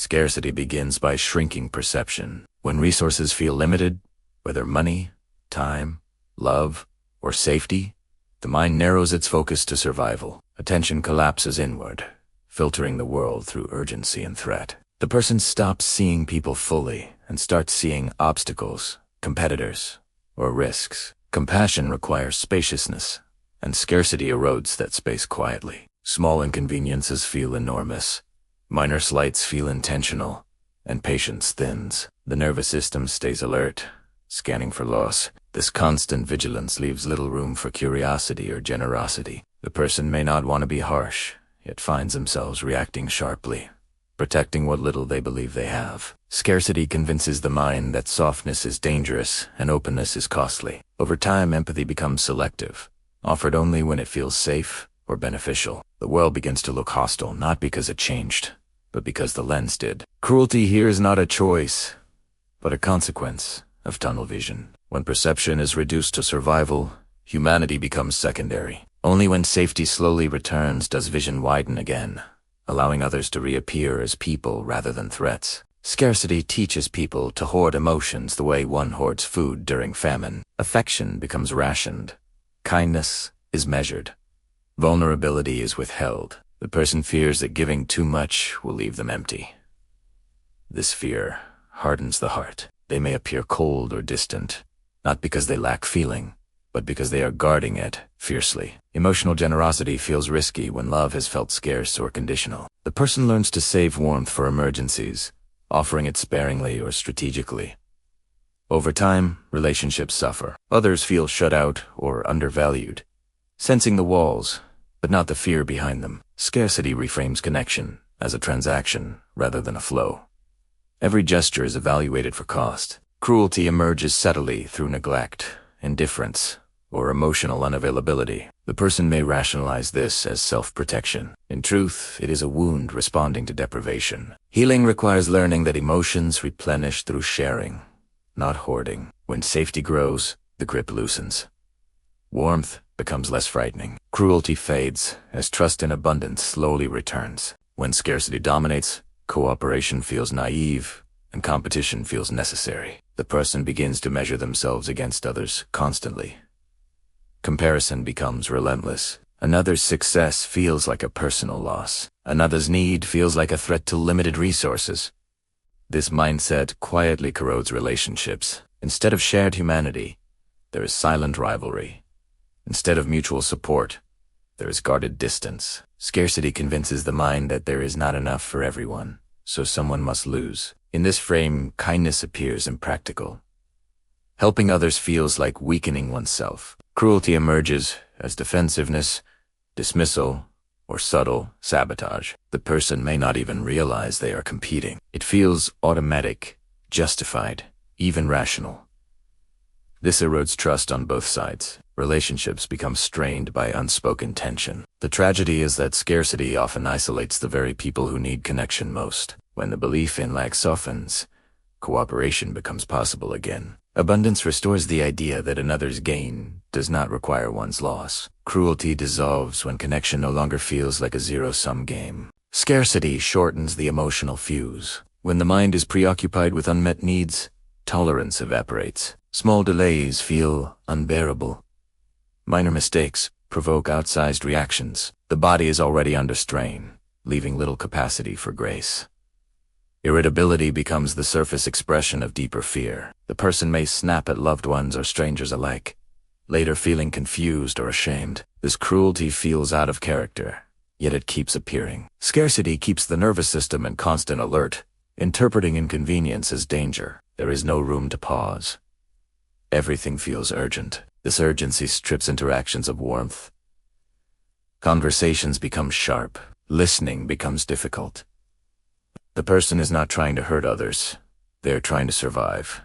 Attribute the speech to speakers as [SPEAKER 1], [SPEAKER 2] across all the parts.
[SPEAKER 1] Scarcity begins by shrinking perception. When resources feel limited, whether money, time, love, or safety, the mind narrows its focus to survival. Attention collapses inward, filtering the world through urgency and threat. The person stops seeing people fully and starts seeing obstacles, competitors, or risks. Compassion requires spaciousness, and scarcity erodes that space quietly. Small inconveniences feel enormous. Minor slights feel intentional, and patience thins. The nervous system stays alert, scanning for loss. This constant vigilance leaves little room for curiosity or generosity. The person may not want to be harsh, yet finds themselves reacting sharply, protecting what little they believe they have. Scarcity convinces the mind that softness is dangerous and openness is costly. Over time, empathy becomes selective, offered only when it feels safe or beneficial. The world begins to look hostile, not because it changed, but because the lens did. Cruelty here is not a choice, but a consequence of tunnel vision. When perception is reduced to survival, humanity becomes secondary. Only when safety slowly returns does vision widen again, allowing others to reappear as people rather than threats. Scarcity teaches people to hoard emotions the way one hoards food during famine. Affection becomes rationed. Kindness is measured. Vulnerability is withheld. The person fears that giving too much will leave them empty. This fear hardens the heart. They may appear cold or distant, not because they lack feeling, but because they are guarding it fiercely. Emotional generosity feels risky when love has felt scarce or conditional. The person learns to save warmth for emergencies, offering it sparingly or strategically. Over time, relationships suffer. Others feel shut out or undervalued, sensing the walls, but not the fear behind them. Scarcity reframes connection as a transaction rather than a flow. Every gesture is evaluated for cost. Cruelty emerges subtly through neglect, indifference, or emotional unavailability. The person may rationalize this as self-protection. In truth, it is a wound responding to deprivation. Healing requires learning that emotions replenish through sharing, not hoarding. When safety grows, the grip loosens. Warmth becomes less frightening. Cruelty fades as trust in abundance slowly returns. When scarcity dominates, cooperation feels naive and competition feels necessary. The person begins to measure themselves against others constantly. Comparison becomes relentless. Another's success feels like a personal loss. Another's need feels like a threat to limited resources. This mindset quietly corrodes relationships. Instead of shared humanity, there is silent rivalry. Instead of mutual support, there is guarded distance. Scarcity convinces the mind that there is not enough for everyone, so someone must lose. In this frame, kindness appears impractical. Helping others feels like weakening oneself. Cruelty emerges as defensiveness, dismissal, or subtle sabotage. The person may not even realize they are competing. It feels automatic, justified, even rational. This erodes trust on both sides. Relationships become strained by unspoken tension. The tragedy is that scarcity often isolates the very people who need connection most. When the belief in lack softens, cooperation becomes possible again. Abundance restores the idea that another's gain does not require one's loss. Cruelty dissolves when connection no longer feels like a zero-sum game. Scarcity shortens the emotional fuse. When the mind is preoccupied with unmet needs, tolerance evaporates. Small delays feel unbearable. Minor mistakes provoke outsized reactions. The body is already under strain, leaving little capacity for grace. Irritability becomes the surface expression of deeper fear. The person may snap at loved ones or strangers alike, later feeling confused or ashamed. This cruelty feels out of character, yet it keeps appearing. Scarcity keeps the nervous system in constant alert, interpreting inconvenience as danger. There is no room to pause. Everything feels urgent. This urgency strips interactions of warmth. Conversations become sharp. Listening becomes difficult. The person is not trying to hurt others. They are trying to survive.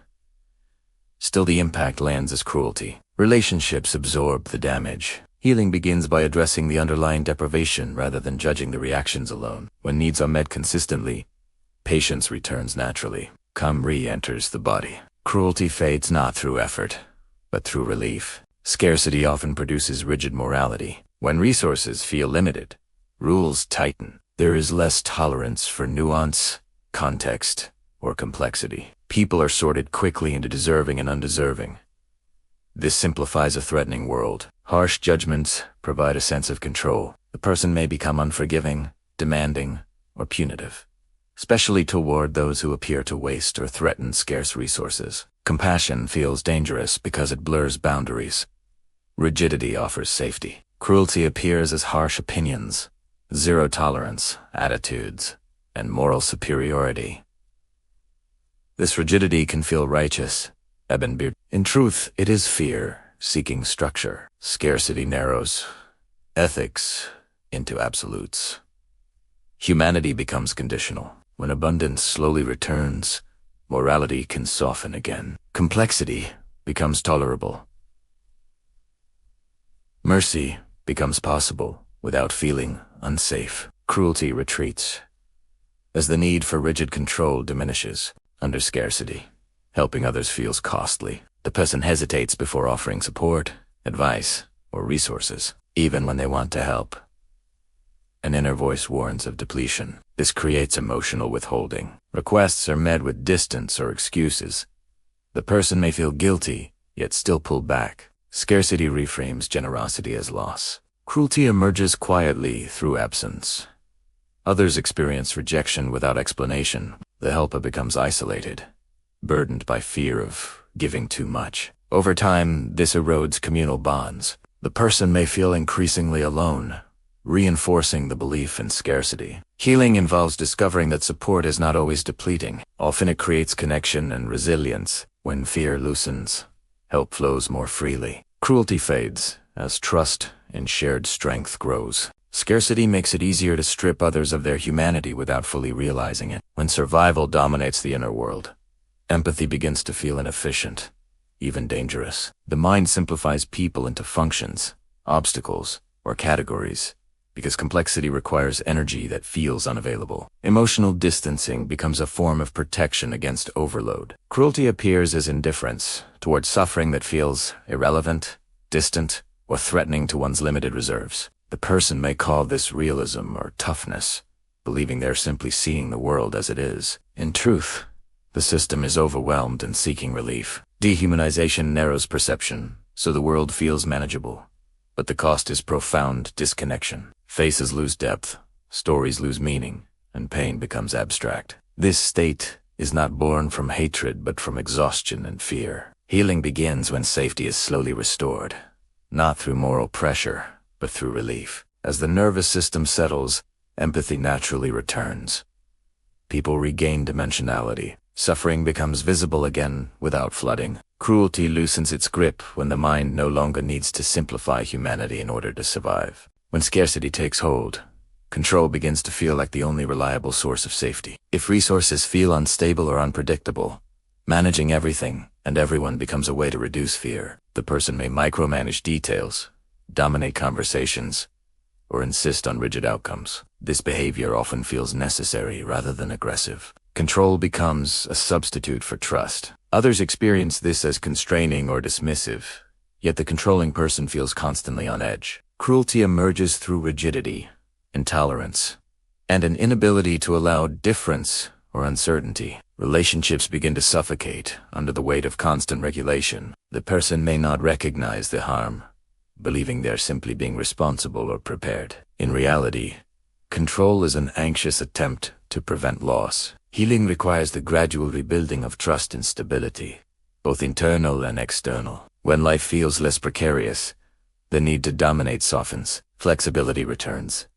[SPEAKER 1] Still, the impact lands as cruelty. Relationships absorb the damage. Healing begins by addressing the underlying deprivation rather than judging the reactions alone. When needs are met consistently, patience returns naturally. Calm re-enters the body. Cruelty fades not through effort, but through relief. Scarcity often produces rigid morality. When resources feel limited, rules tighten. There is less tolerance for nuance, context, or complexity. People are sorted quickly into deserving and undeserving. This simplifies a threatening world. Harsh judgments provide a sense of control. The person may become unforgiving, demanding, or punitive, especially toward those who appear to waste or threaten scarce resources. Compassion feels dangerous because it blurs boundaries. Rigidity offers safety. Cruelty appears as harsh opinions, zero tolerance attitudes, and moral superiority. This rigidity can feel righteous. In truth, it is fear seeking structure. Scarcity narrows ethics into absolutes. Humanity becomes conditional. When abundance slowly returns, morality can soften again. Complexity becomes tolerable. Mercy becomes possible without feeling unsafe. Cruelty retreats as the need for rigid control diminishes. Under scarcity, helping others feels costly. The person hesitates before offering support, advice, or resources, even when they want to help. An inner voice warns of depletion. This creates emotional withholding. Requests are met with distance or excuses. The person may feel guilty, yet still pull back. Scarcity reframes generosity as loss. Cruelty emerges quietly through absence. Others experience rejection without explanation. The helper becomes isolated, burdened by fear of giving too much. Over time, this erodes communal bonds. The person may feel increasingly alone, reinforcing the belief in scarcity. Healing involves discovering that support is not always depleting. Often it creates connection and resilience. When fear loosens, help flows more freely. Cruelty fades as trust in shared strength grows. Scarcity makes it easier to strip others of their humanity without fully realizing it. When survival dominates the inner world, empathy begins to feel inefficient, even dangerous. The mind simplifies people into functions, obstacles, or categories, because complexity requires energy that feels unavailable. Emotional distancing becomes a form of protection against overload. Cruelty appears as indifference towards suffering that feels irrelevant, distant, or threatening to one's limited reserves. The person may call this realism or toughness, believing they're simply seeing the world as it is. In truth, the system is overwhelmed and seeking relief. Dehumanization narrows perception, so the world feels manageable. But the cost is profound disconnection. Faces lose depth, stories lose meaning, and pain becomes abstract. This state is not born from hatred but from exhaustion and fear. Healing begins when safety is slowly restored, not through moral pressure, but through relief. As the nervous system settles, empathy naturally returns. People regain dimensionality. Suffering becomes visible again without flooding. Cruelty loosens its grip when the mind no longer needs to simplify humanity in order to survive. When scarcity takes hold, control begins to feel like the only reliable source of safety. If resources feel unstable or unpredictable, managing everything and everyone becomes a way to reduce fear. The person may micromanage details, dominate conversations, or insist on rigid outcomes. This behavior often feels necessary rather than aggressive. Control becomes a substitute for trust. Others experience this as constraining or dismissive, yet the controlling person feels constantly on edge. Cruelty emerges through rigidity, intolerance, and an inability to allow difference or uncertainty. Relationships begin to suffocate under the weight of constant regulation. The person may not recognize the harm, believing they're simply being responsible or prepared. In reality, control is an anxious attempt to prevent loss. Healing requires the gradual rebuilding of trust and stability, both internal and external. When life feels less precarious, the need to dominate softens, flexibility returns.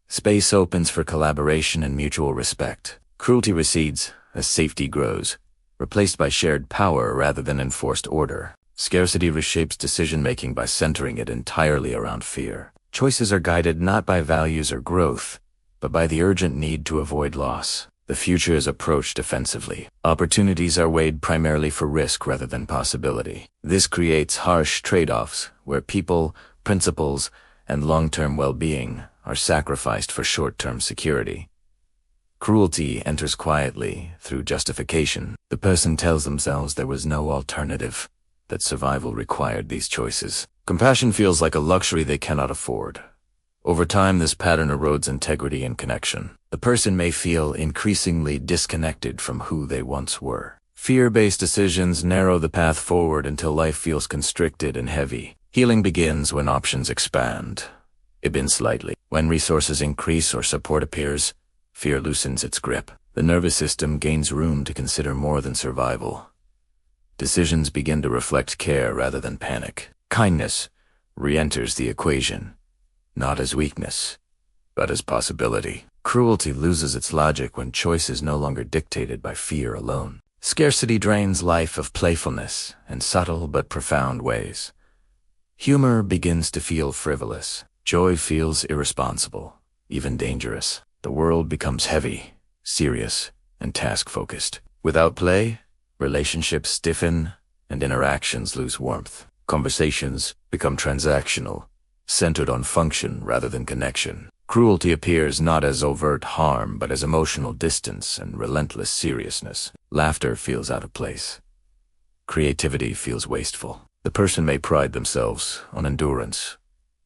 [SPEAKER 1] Space opens for collaboration and mutual respect. Cruelty recedes as safety grows, replaced by shared power rather than enforced order. Scarcity reshapes decision-making by centering it entirely around fear. Choices are guided not by values or growth, but by the urgent need to avoid loss. The future is approached defensively. Opportunities are weighed primarily for risk rather than possibility. This creates harsh trade-offs where people, principles, and long-term well-being are sacrificed for short-term security. Cruelty enters quietly through justification. The person tells themselves there was no alternative, that survival required these choices. Compassion feels like a luxury they cannot afford. Over time, this pattern erodes integrity and connection. The person may feel increasingly disconnected from who they once were. Fear-based decisions narrow the path forward until life feels constricted and heavy. Healing begins when options expand, even slightly. When resources increase or support appears, fear loosens its grip. The nervous system gains room to consider more than survival. Decisions begin to reflect care rather than panic. Kindness re-enters the equation, not as weakness, but as possibility. Cruelty loses its logic when choice is no longer dictated by fear alone. Scarcity drains life of playfulness in subtle but profound ways. Humor begins to feel frivolous. Joy feels irresponsible, even dangerous. The world becomes heavy, serious, and task-focused. Without play, relationships stiffen and interactions lose warmth. Conversations become transactional, centered on function rather than connection. Cruelty appears not as overt harm but as emotional distance and relentless seriousness. Laughter feels out of place. Creativity feels wasteful. The person may pride themselves on endurance,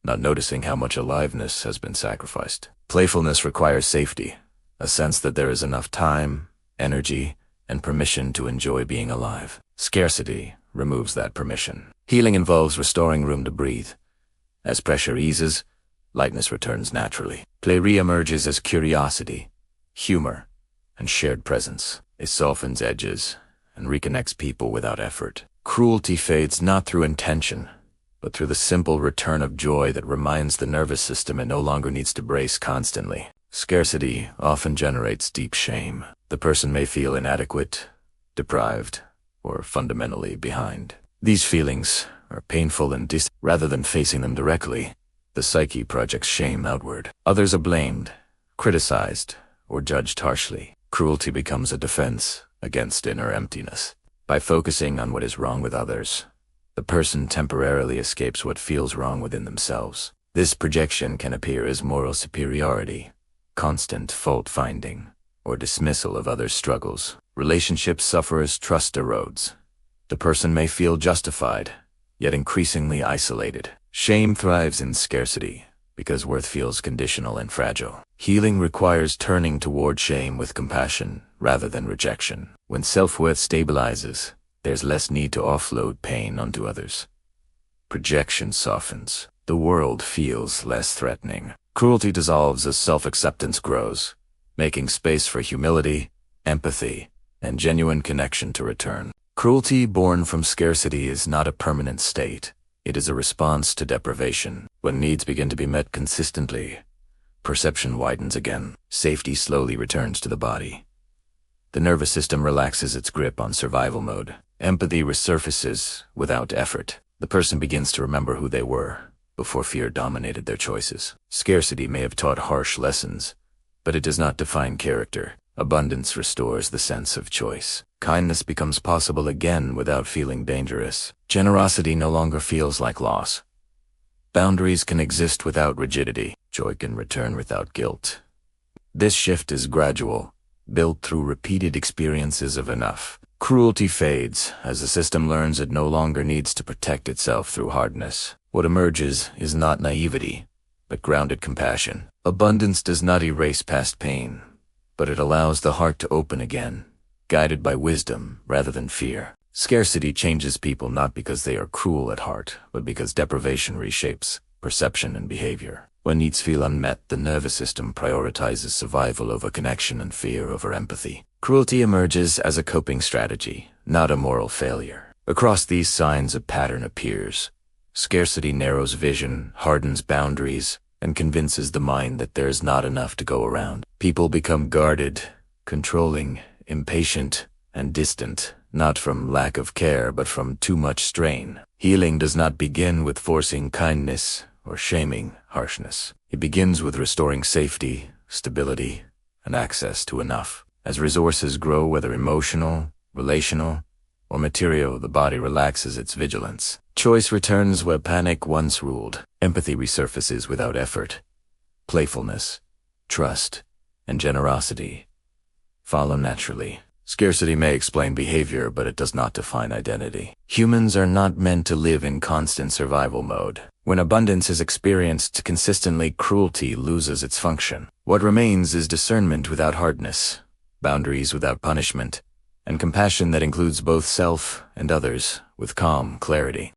[SPEAKER 1] not noticing how much aliveness has been sacrificed. Playfulness requires safety, a sense that there is enough time, energy, and permission to enjoy being alive. Scarcity removes that permission. Healing involves restoring room to breathe. As pressure eases, lightness returns naturally. Play re-emerges as curiosity, humor, and shared presence. It softens edges and reconnects people without effort. Cruelty fades not through intention, but through the simple return of joy that reminds the nervous system it no longer needs to brace constantly. Scarcity often generates deep shame. The person may feel inadequate, deprived, or fundamentally behind. These feelings are painful and rather than facing them directly, the psyche projects shame outward. Others are blamed, criticized, or judged harshly. Cruelty becomes a defense against inner emptiness. By focusing on what is wrong with others, the person temporarily escapes what feels wrong within themselves. This projection can appear as moral superiority, constant fault-finding, or dismissal of others' struggles. Relationships suffer as trust erodes. The person may feel justified, yet increasingly isolated. Shame thrives in scarcity because worth feels conditional and fragile. Healing requires turning toward shame with compassion rather than rejection. When self-worth stabilizes, there's less need to offload pain onto others. Projection softens. The world feels less threatening. Cruelty dissolves as self-acceptance grows, making space for humility, empathy, and genuine connection to return. Cruelty born from scarcity is not a permanent state. It is a response to deprivation. When needs begin to be met consistently, perception widens again. Safety slowly returns to the body. The nervous system relaxes its grip on survival mode. Empathy resurfaces without effort. The person begins to remember who they were before fear dominated their choices. Scarcity may have taught harsh lessons, but it does not define character. Abundance restores the sense of choice. Kindness becomes possible again without feeling dangerous. Generosity no longer feels like loss. Boundaries can exist without rigidity. Joy can return without guilt. This shift is gradual, built through repeated experiences of enough. Cruelty fades as the system learns it no longer needs to protect itself through hardness. What emerges is not naivety, but grounded compassion. Abundance does not erase past pain, but it allows the heart to open again, guided by wisdom rather than fear. Scarcity changes people not because they are cruel at heart, but because deprivation reshapes perception and behavior. When needs feel unmet, the nervous system prioritizes survival over connection and fear over empathy. Cruelty emerges as a coping strategy, not a moral failure. Across these signs, a pattern appears. Scarcity narrows vision, hardens boundaries, and convinces the mind that there is not enough to go around. People become guarded, controlling, impatient, and distant, not from lack of care but from too much strain. Healing does not begin with forcing kindness or shaming harshness. It begins with restoring safety, stability, and access to enough. As resources grow, whether emotional, relational, or material, the body relaxes its vigilance. Choice returns where panic once ruled. Empathy resurfaces without effort. Playfulness, trust, and generosity follow naturally. Scarcity may explain behavior, but it does not define identity. Humans are not meant to live in constant survival mode. When abundance is experienced consistently, cruelty loses its function. What remains is discernment without hardness, boundaries without punishment, and compassion that includes both self and others with calm clarity.